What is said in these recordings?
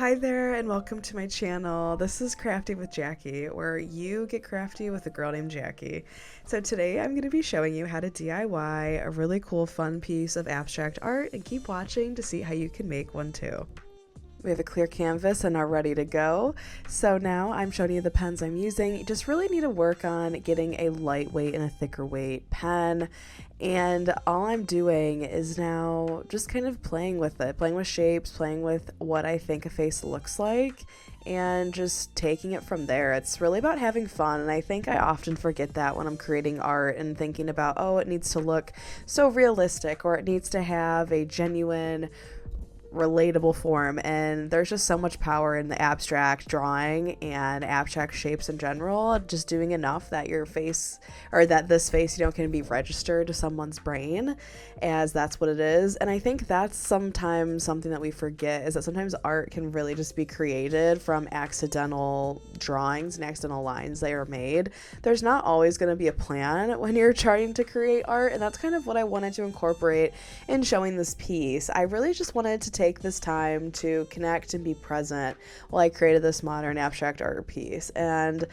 Hi there and welcome to my channel. This is Crafty with Jackie, where you get crafty with a girl named Jackie. So today I'm going to be showing you how to DIY a really cool fun piece of abstract art, and keep watching to see how you can make one too. We have a clear canvas and are ready to go. So now I'm showing you the pens I'm using. You just really need to work on getting a lightweight and a thicker weight pen. And all I'm doing is now just kind of playing with it, playing with shapes, playing with what I think a face looks like, and just taking it from there. It's really about having fun, and I think I often forget that when I'm creating art and thinking about, oh, it needs to look so realistic, or it needs to have a genuine relatable form. And there's just so much power in the abstract drawing and abstract shapes in general, just doing enough that your face, or that this face, can be registered to someone's brain as that's what it is. And I think that's sometimes something that we forget, is that sometimes art can really just be created from accidental drawings and accidental lines that are made. There's not always going to be a plan when you're trying to create art, and that's kind of what I wanted to incorporate in showing this piece. I really just wanted to take this time to connect and be present while I created this modern abstract art piece. And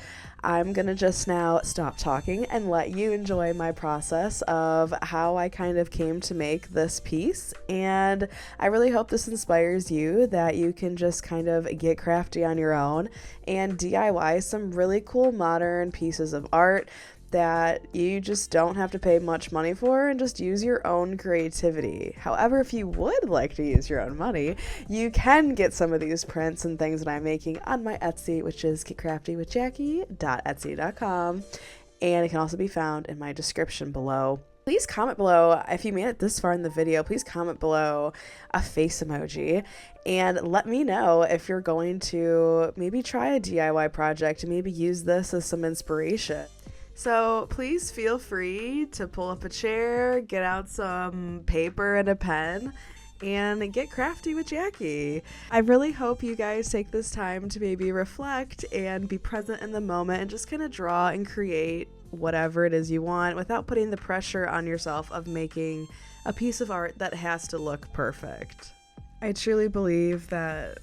I'm gonna just now stop talking and let you enjoy my process of how I kind of came to make this piece. And I really hope this inspires you, that you can just kind of get crafty on your own and DIY some really cool modern pieces of art that you just don't have to pay much money for, and just use your own creativity. However, if you would like to use your own money, you can get some of these prints and things that I'm making on my Etsy, which is getcraftywithjackie.etsy.com, and it can also be found in my description below. Please comment below, if you made it this far in the video, please comment below a face emoji and let me know if you're going to maybe try a DIY project and maybe use this as some inspiration. So please feel free to pull up a chair, get out some paper and a pen, and get crafty with Jackie. I really hope you guys take this time to maybe reflect and be present in the moment and just kind of draw and create whatever it is you want without putting the pressure on yourself of making a piece of art that has to look perfect. I truly believe that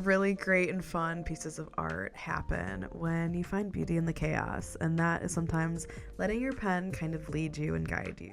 really great and fun pieces of art happen when you find beauty in the chaos, and that is sometimes letting your pen kind of lead you and guide you.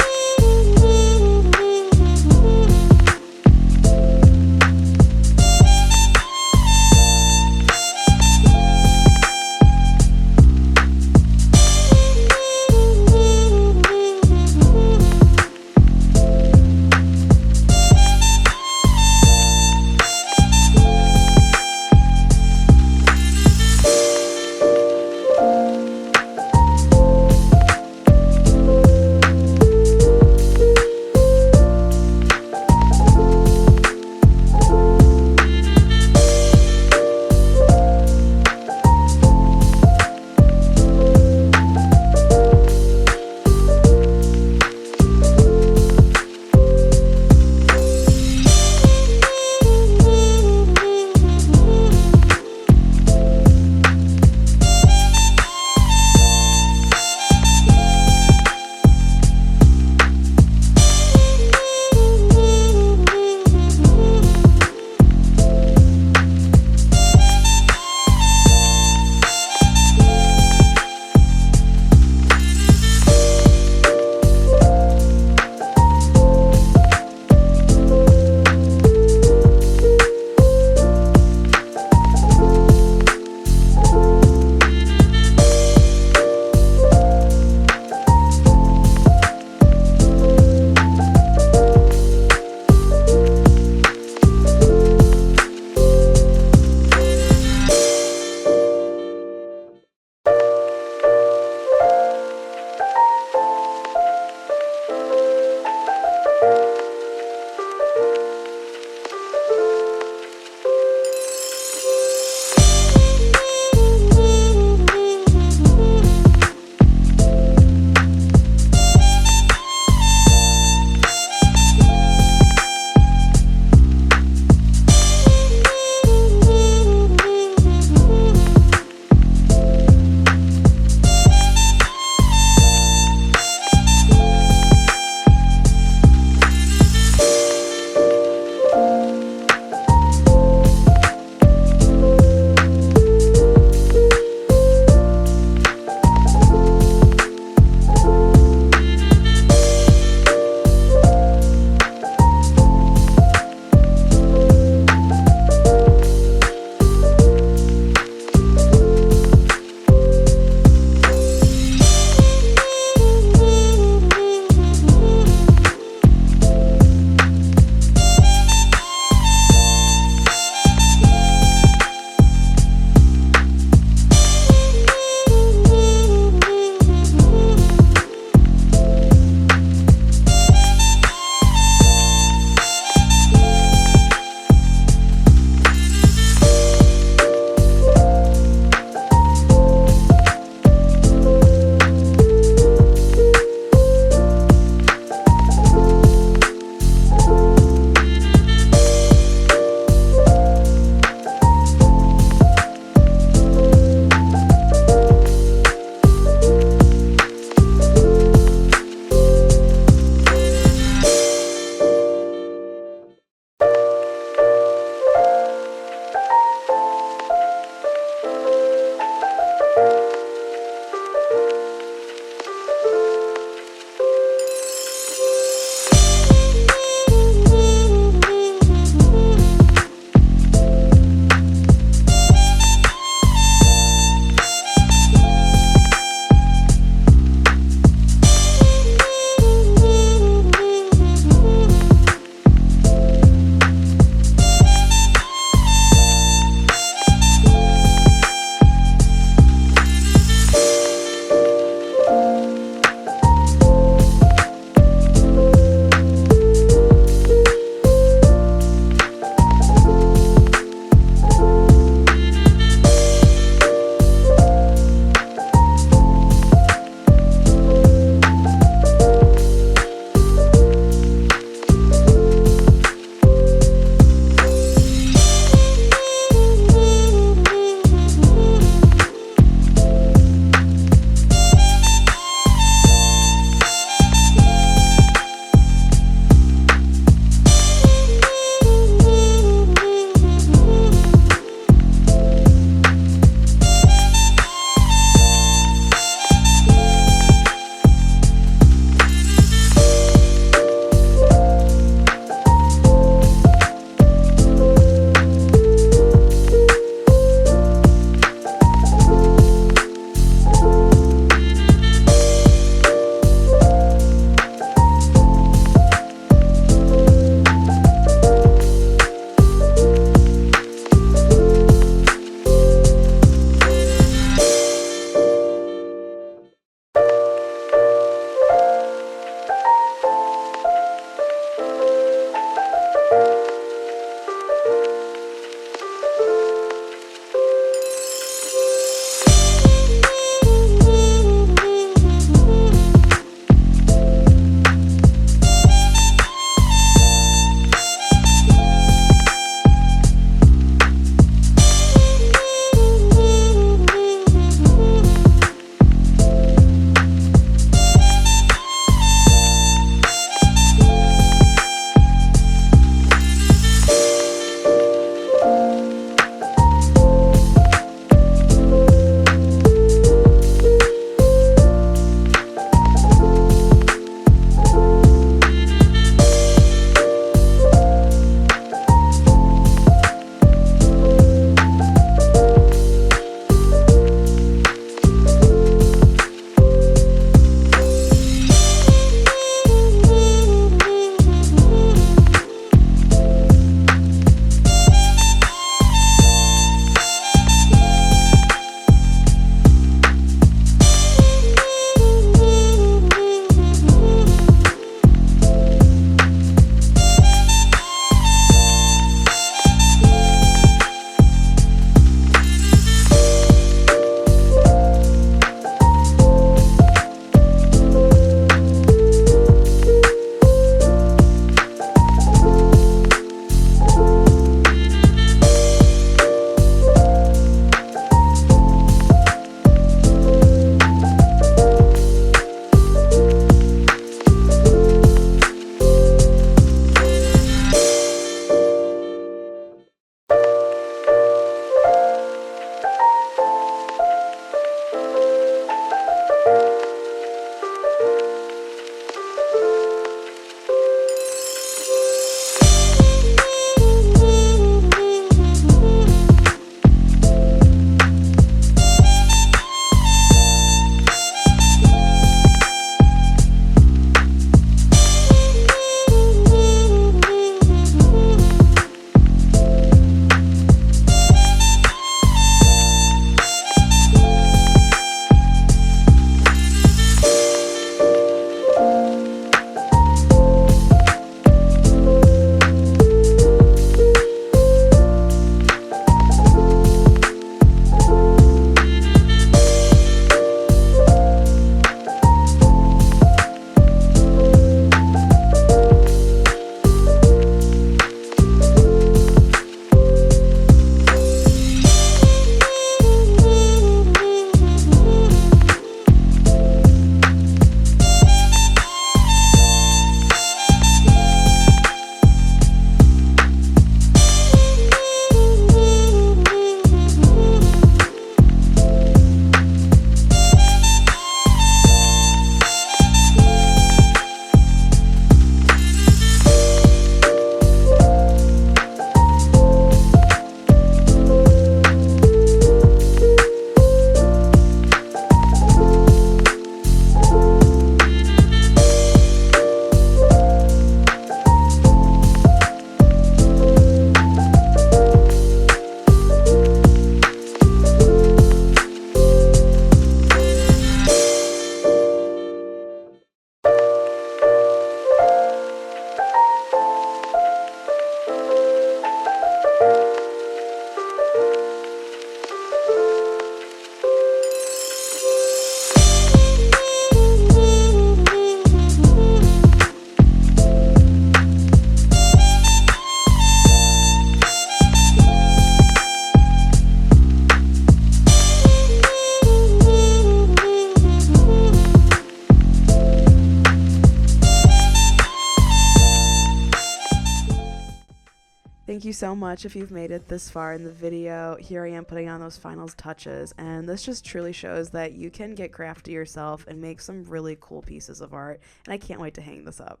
Thank you so much if you've made it this far in the video. Here I am putting on those final touches, and this just truly shows that you can get crafty yourself and make some really cool pieces of art, and I can't wait to hang this up.